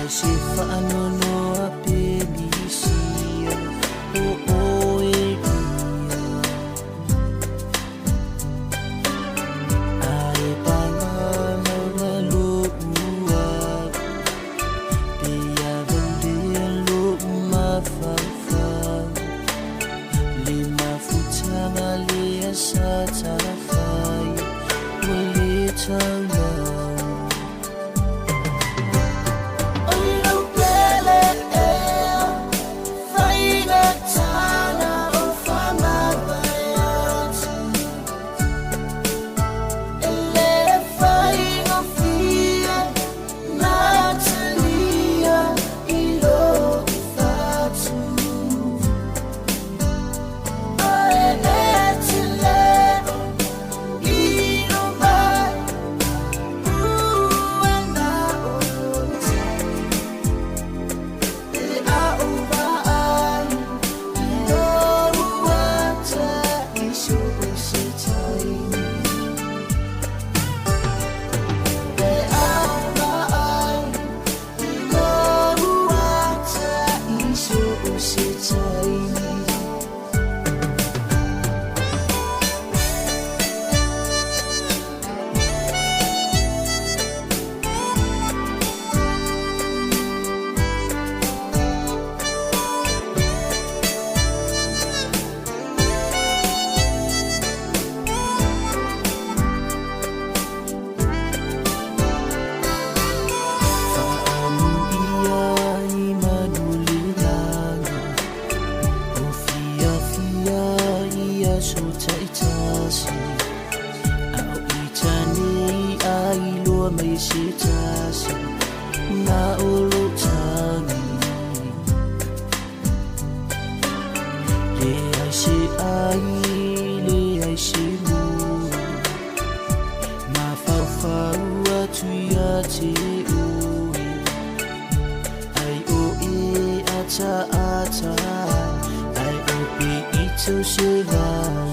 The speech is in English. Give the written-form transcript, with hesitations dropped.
se whaanono a penisia o oeria ae pangana na lo'ua pea valea lo'u mawhawhau le mafutanga lea sa tawhai ua le taunau so taitasi au itani ai lua mai se tasi na olo tani le ai se mu ma fau atu ia te ui ai o e ata ai o pe ito se vai